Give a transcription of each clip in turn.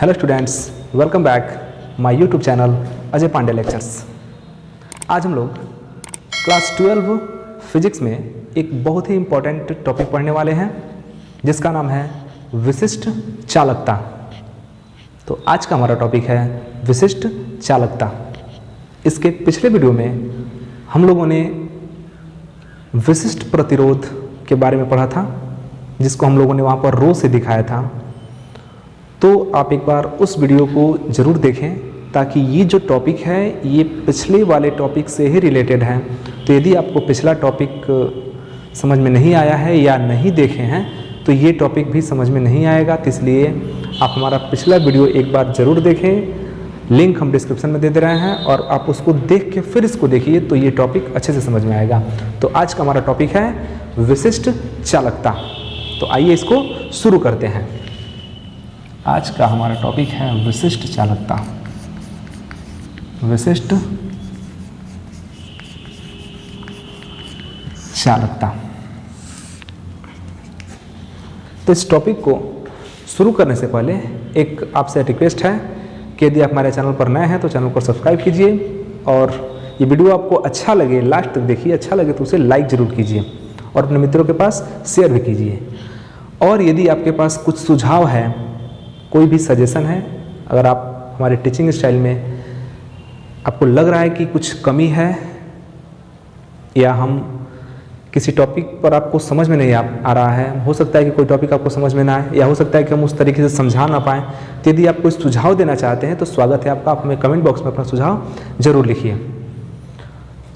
Hello students, welcome back my YouTube channel Ajay Pandey lectures. आज हम लोग क्लास 12 फिजिक्स में एक बहुत ही इम्पोर्टेंट टॉपिक पढ़ने वाले हैं जिसका नाम है विशिष्ट चालकता। तो आज का हमारा टॉपिक है विशिष्ट चालकता। इसके पिछले वीडियो में हम लोगों ने विशिष्ट प्रतिरोध के बारे में पढ़ा था, जिसको हम लोगों ने वहाँ पर रो से दिखाया था। तो आप एक बार उस वीडियो को ज़रूर देखें ताकि ये जो टॉपिक है ये पिछले वाले टॉपिक से ही रिलेटेड है। तो यदि आपको पिछला टॉपिक समझ में नहीं आया है या नहीं देखे हैं तो ये टॉपिक भी समझ में नहीं आएगा। तो इसलिए आप हमारा पिछला वीडियो एक बार ज़रूर देखें, लिंक हम डिस्क्रिप्शन में दे दे रहे हैं और आप उसको देख के फिर इसको देखिए तो ये टॉपिक अच्छे से समझ में आएगा। तो आज का हमारा टॉपिक है विशिष्ट चालकता। तो आइए इसको शुरू करते हैं। आज का हमारा टॉपिक है विशिष्ट चालकता। विशिष्ट चालकता। तो इस टॉपिक को शुरू करने से पहले एक आपसे रिक्वेस्ट है कि यदि आप हमारे चैनल पर नए हैं तो चैनल को सब्सक्राइब कीजिए और ये वीडियो आपको अच्छा लगे लास्ट तक देखिए, अच्छा लगे तो उसे लाइक ज़रूर कीजिए और अपने मित्रों के पास शेयर भी कीजिए। और यदि आपके पास कुछ सुझाव है, कोई भी सजेशन है, अगर आप हमारे टीचिंग स्टाइल में आपको लग रहा है कि कुछ कमी है या हम किसी टॉपिक पर आपको समझ में नहीं आ रहा है, हो सकता है कि कोई टॉपिक आपको समझ में ना आए या हो सकता है कि हम उस तरीके से समझा ना पाएँ, तो यदि आप कोई सुझाव देना चाहते हैं तो स्वागत है आपका। आप हमें कमेंट बॉक्स में अपना सुझाव जरूर लिखिए।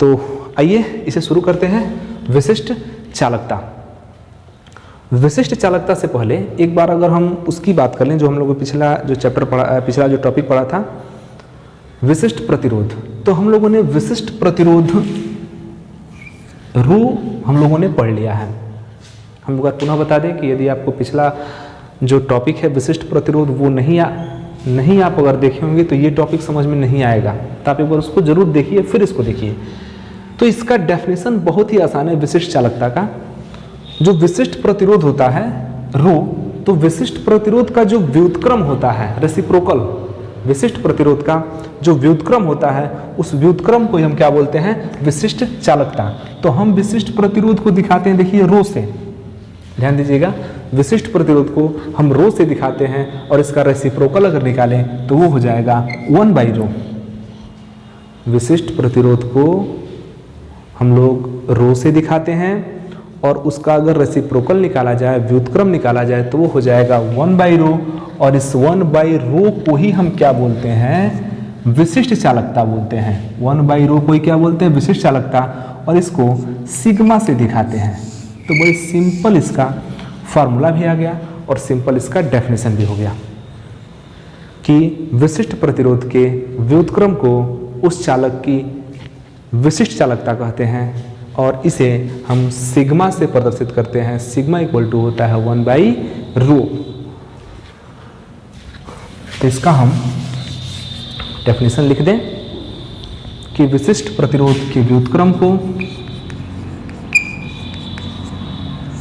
तो आइए इसे शुरू करते हैं। विशिष्ट चालकता। विशिष्ट चालकता से पहले एक बार अगर हम उसकी बात कर लें जो हम लोगों पिछला जो टॉपिक पढ़ा था विशिष्ट प्रतिरोध। तो हम लोगों ने विशिष्ट प्रतिरोध रो हम लोगों ने पढ़ लिया है। हम लोग पुनः बता दें कि यदि आपको पिछला जो टॉपिक है विशिष्ट प्रतिरोध वो नहीं आप अगर देखे होंगे तो ये टॉपिक समझ में नहीं आएगा। तो आप एक बार उसको जरूर देखिए फिर इसको देखिए। तो इसका डेफिनेशन बहुत ही आसान है। विशिष्ट चालकता का जो विशिष्ट प्रतिरोध होता है रो, तो विशिष्ट प्रतिरोध का जो व्युत्क्रम होता है रेसिप्रोकल, विशिष्ट प्रतिरोध का जो व्युत्क्रम होता है उस व्युत्क्रम को हम क्या बोलते हैं? विशिष्ट चालकता। तो हम विशिष्ट प्रतिरोध को दिखाते हैं, देखिए रो से, ध्यान दीजिएगा, विशिष्ट प्रतिरोध को हम रो से दिखाते हैं और इसका रेसिप्रोकल अगर निकालें तो वो हो जाएगा 1/रो। विशिष्ट प्रतिरोध को हम लोग रो से दिखाते हैं और उसका अगर रेसिप्रोकल निकाला जाए, व्युत्क्रम निकाला जाए तो वो हो जाएगा 1/रो। और इस 1/रो को ही हम क्या बोलते हैं? विशिष्ट चालकता बोलते हैं। 1/रो को ही क्या बोलते हैं? विशिष्ट चालकता। और इसको सिग्मा से दिखाते हैं। तो बड़ी सिंपल इसका फॉर्मूला भी आ गया और सिंपल इसका डेफिनेशन भी हो गया कि विशिष्ट प्रतिरोध के व्युत्क्रम को उस चालक की विशिष्ट चालकता कहते हैं और इसे हम सिग्मा से प्रदर्शित करते हैं। सिग्मा इक्वल टू होता है 1/रो। तो इसका हम डेफिनेशन लिख दें कि विशिष्ट प्रतिरोध के व्युत्क्रम को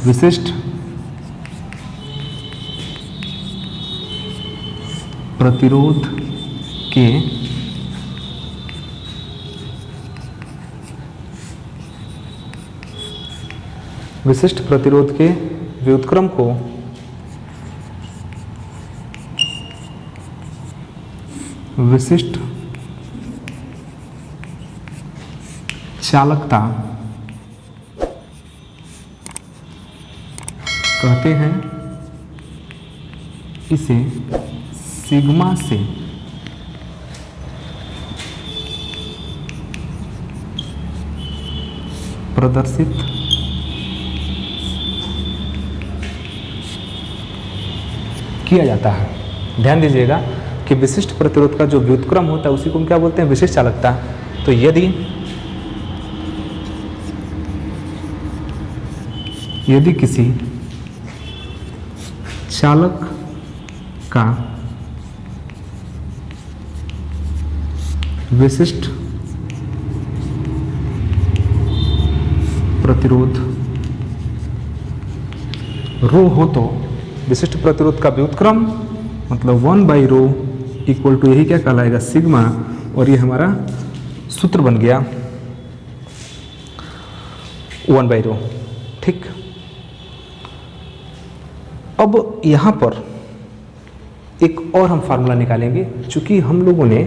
विशिष्ट प्रतिरोध के व्युत्क्रम को विशिष्ट चालकता कहते हैं। इसे सिग्मा से प्रदर्शित किया जाता है। ध्यान दीजिएगा कि विशिष्ट प्रतिरोध का जो व्युत्क्रम होता है उसी को हम क्या बोलते हैं? विशिष्ट चालकता। तो यदि किसी चालक का विशिष्ट प्रतिरोध रो हो तो विशिष्ट प्रतिरोध का व्युत्क्रम मतलब 1/ρ इक्वल टू यही क्या कहलाएगा सिग्मा, और ये हमारा सूत्र बन गया 1/ρ। ठीक, अब यहाँ पर एक और हम फार्मूला निकालेंगे। चूंकि हम लोगों ने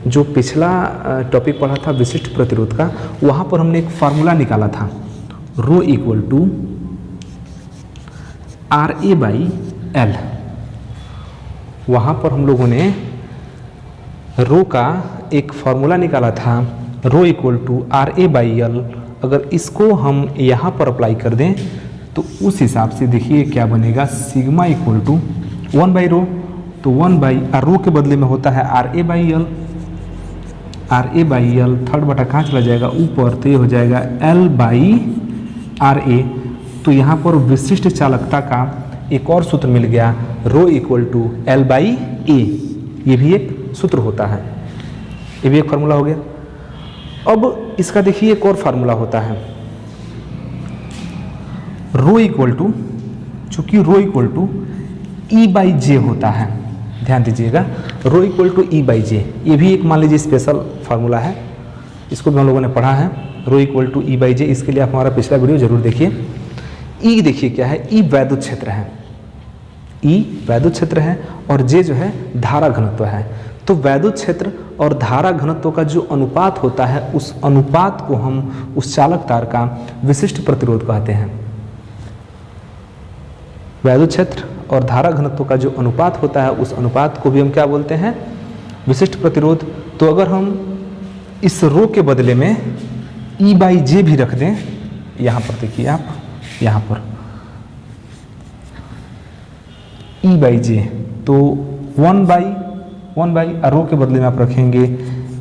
जो पिछला टॉपिक पढ़ा था विशिष्ट प्रतिरोध का, वहाँ पर हमने एक फार्मूला निकाला था ρ इक्वल टू RA/L। वहाँ पर हम लोगों ने रो का एक फार्मूला निकाला था ρ इक्वल टू RA/L। अगर इसको हम यहाँ पर अप्लाई कर दें तो उस हिसाब से देखिए क्या बनेगा, सिग्मा इक्वल टू 1/ρ, तो 1/ρ के बदले में होता है RA/L। RA/L थर्ड बटा कहाँ चला जाएगा ऊपर, तो ये हो जाएगा L/RA। तो यहाँ पर विशिष्ट चालकता का एक और सूत्र मिल गया ρ इक्वल टू L/A। ये भी एक सूत्र होता है, ये भी एक फार्मूला हो गया। अब इसका देखिए एक और फार्मूला होता है ρ इक्वल टू, चूंकि ρ इक्वल टू E/J होता है, ध्यान दीजिएगा ρ इक्वल टू E/J। ये भी एक मान लीजिए स्पेशल फार्मूला है, इसको भी हम लोगों ने पढ़ा है ρ इक्वल टू E/J। इसके लिए आप हमारा पिछला वीडियो जरूर देखिए। E देखिए क्या है, E वैद्युत क्षेत्र है, E वैद्युत क्षेत्र है और J जो है धारा घनत्व है। तो वैद्युत क्षेत्र और धारा घनत्व का जो अनुपात होता है, उस अनुपात को हम उस चालक तार का विशिष्ट प्रतिरोध कहते हैं। वैद्युत क्षेत्र और धारा घनत्व का जो अनुपात होता है, उस अनुपात को भी हम क्या बोलते हैं, विशिष्ट प्रतिरोध। तो अगर हम इस रो के बदले में E/J भी रख दें, यहाँ पर देखिए आप, यहाँ पर E/J, तो 1/, रो के बदले में आप रखेंगे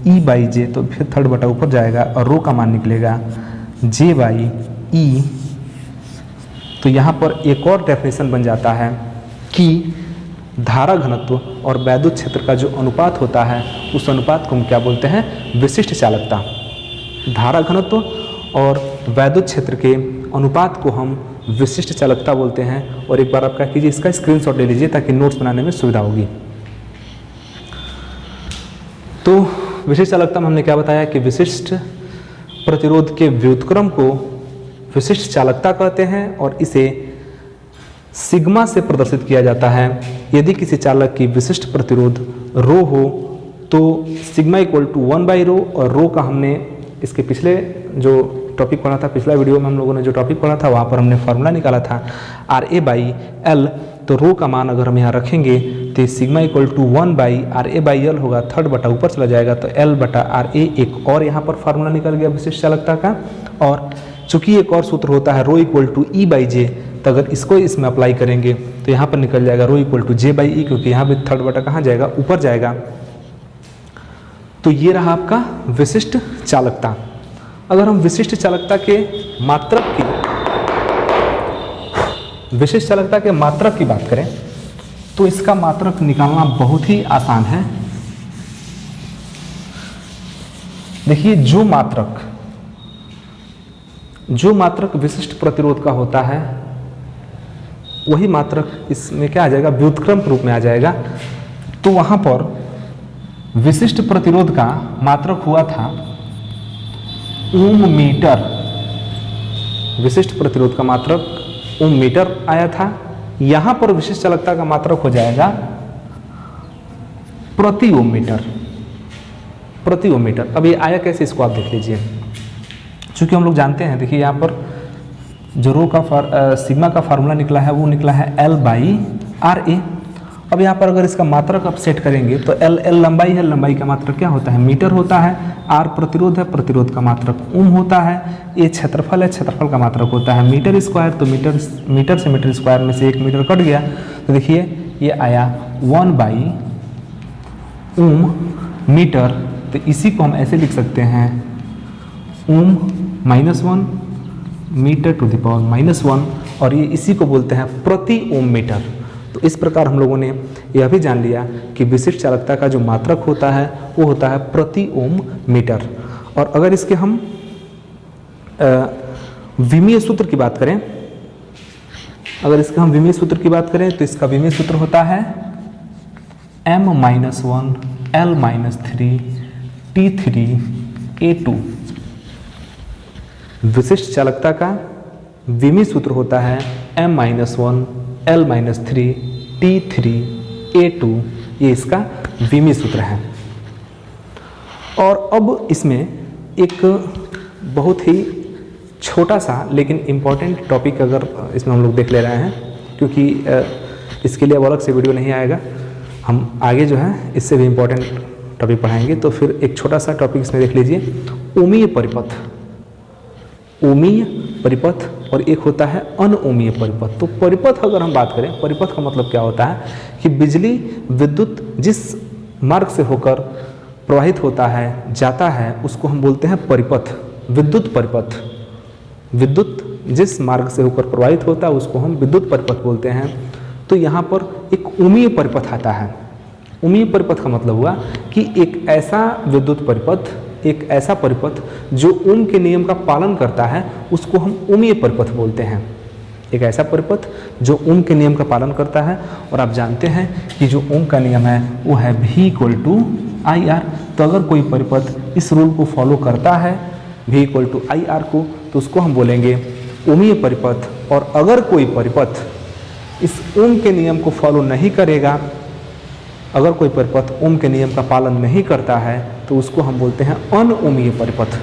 E/J, तो फिर थर्ड बटा ऊपर जाएगा और रो का मान निकलेगा J/E। तो यहाँ पर एक और डेफिनेशन बन जाता है कि धारा घनत्व और वैद्युत क्षेत्र का जो अनुपात होता है, उस अनुपात को हम क्या बोलते हैं, विशिष्ट चालकता। धारा घनत्व और वैद्युत क्षेत्र के अनुपात को हम विशिष्ट चालकता बोलते हैं। और एक बार आप क्या कीजिए, इसका स्क्रीनशॉट ले लीजिए ताकि नोट्स बनाने में सुविधा होगी। तो विशिष्ट चालकता में हमने क्या बताया कि विशिष्ट प्रतिरोध के व्युत्क्रम को विशिष्ट चालकता कहते हैं और इसे सिग्मा से प्रदर्शित किया जाता है। यदि किसी चालक की विशिष्ट प्रतिरोध रो हो तो सिग्मा इक्वल टू 1/ρ, और रो का हमने इसके पिछले जो टॉपिक पढ़ा था, पिछला वीडियो में हम लोगों ने जो टॉपिक पढ़ा था, वहाँ पर हमने फार्मूला निकाला था RA/L। तो रो का मान अगर हम यहाँ रखेंगे तो सिग्मा इक्वल टू 1/RA/L होगा, थर्ड बटा ऊपर चला जाएगा, तो L/RA। एक और यहाँ पर फार्मूला निकल गया विशिष्ट चालकता का। और चूंकि एक और सूत्र होता है ρ इक्वल टू E/J, तो अगर इसको इसमें अप्लाई करेंगे तो यहाँ पर निकल जाएगा ρ इक्वल टू J/E, क्योंकि यहाँ भी थर्ड बटा कहाँ जाएगा, ऊपर जाएगा। तो ये रहा आपका विशिष्ट चालकता। अगर हम विशिष्ट चालकता के मात्रक की बात करें तो इसका मात्रक निकालना बहुत ही आसान है। देखिए जो मात्रक विशिष्ट प्रतिरोध का होता है, वही मात्रक इसमें क्या आ जाएगा, व्युत्क्रम के रूप में आ जाएगा। तो वहां पर विशिष्ट प्रतिरोध का मात्रक हुआ था ओम मीटर। विशिष्ट प्रतिरोध का मात्रक ओम मीटर आया था। यहां पर विशिष्ट चालकता का मात्रक हो जाएगा प्रति ओम मीटर। प्रति ओम मीटर। अब ये आया कैसे, इसको आप देख लीजिए। चूंकि हम लोग जानते हैं, देखिए यहाँ पर जो रो का सिग्मा का फार्मूला निकला है, वो निकला है L/RA। अब यहाँ पर अगर इसका मात्रक आप सेट करेंगे तो L लंबाई है, लंबाई का मात्रक क्या होता है, मीटर होता है। R प्रतिरोध है, प्रतिरोध का मात्रक ओम होता है। A क्षेत्रफल है, क्षेत्रफल का मात्रक होता है मीटर स्क्वायर। तो मीटर से मीटर स्क्वायर में से 1 मीटर कट गया, तो देखिए ये आया 1/ओम मीटर। तो इसी को हम ऐसे लिख सकते हैं ओम -1 मीटर टू द पावर -1, और ये इसी को बोलते हैं प्रति ओम मीटर। तो इस प्रकार हम लोगों ने यह भी जान लिया कि विशिष्ट चालकता का जो मात्रक होता है वो होता है प्रति ओम मीटर। और अगर इसके हम विमीय सूत्र की बात करें, तो इसका विमीय सूत्र होता है m-1 l-3 T3A2। विशिष्ट चालकता का विमी सूत्र होता है m-1 l-3 T3A2, ये इसका विमी सूत्र है। और अब इसमें एक बहुत ही छोटा सा लेकिन इम्पॉर्टेंट टॉपिक अगर इसमें हम लोग देख ले रहे हैं, क्योंकि इसके लिए अब अलग से वीडियो नहीं आएगा, हम आगे जो है इससे भी इम्पॉर्टेंट टॉपिक पढ़ाएंगे। तो फिर एक छोटा सा टॉपिक इसमें देख लीजिए, ओमीय परिपथ। ओमीय परिपथ और एक होता है अनओमीय परिपथ। तो परिपथ अगर हम बात करें, परिपथ का मतलब क्या होता है कि बिजली विद्युत जिस मार्ग से होकर प्रवाहित होता है, जाता है, उसको हम बोलते हैं परिपथ, विद्युत परिपथ। विद्युत जिस मार्ग से होकर प्रवाहित होता है उसको हम विद्युत परिपथ बोलते हैं। तो यहाँ पर एक ओमीय परिपथ आता है। ओमीय परिपथ का मतलब हुआ कि एक ऐसा विद्युत परिपथ, एक ऐसा परिपथ जो ओम के नियम का पालन करता है, उसको हम ओमीय परिपथ बोलते हैं। एक ऐसा परिपथ जो ओम के नियम का पालन करता है। और आप जानते हैं कि जो ओम का नियम है वो है V=IR। तो अगर कोई परिपथ इस रूल को फॉलो करता है V=IR को, तो उसको हम बोलेंगे ओमीय परिपथ। और अगर कोई परिपथ इस ओम के नियम को फॉलो नहीं करेगा, अगर कोई परिपथ ओम के नियम का पालन नहीं करता है, तो उसको हम बोलते हैं अनओमीय परिपथ।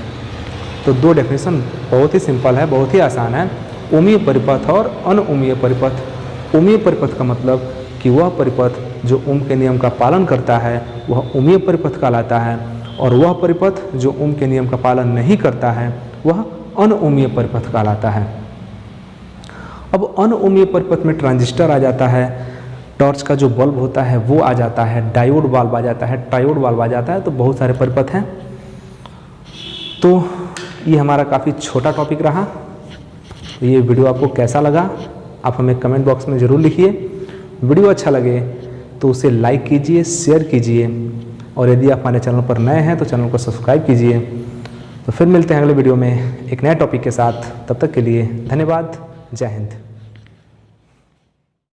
तो दो डेफिनेशन बहुत ही सिंपल है, बहुत ही आसान है, ओमीय परिपथ और अनओमीय परिपथ। ओमीय परिपथ का मतलब कि वह परिपथ जो ओम के नियम का पालन करता है वह ओमीय परिपथ कहलाता है, और वह परिपथ जो ओम के नियम का पालन नहीं करता है वह अनओमीय परिपथ कहलाता है। अब अनओमीय परिपथ में ट्रांजिस्टर आ जाता है, टॉर्च का जो बल्ब होता है वो आ जाता है, डायोड वाल्व आ जाता है, ट्रायोड वाल्व आ जाता है। तो बहुत सारे परिपथ हैं। तो ये हमारा काफ़ी छोटा टॉपिक रहा। ये वीडियो आपको कैसा लगा आप हमें कमेंट बॉक्स में ज़रूर लिखिए। वीडियो अच्छा लगे तो उसे लाइक कीजिए, शेयर कीजिए, और यदि आप हमारे चैनल पर नए हैं तो चैनल को सब्सक्राइब कीजिए। तो फिर मिलते हैं अगले वीडियो में एक नए टॉपिक के साथ। तब तक के लिए धन्यवाद। जय हिंद।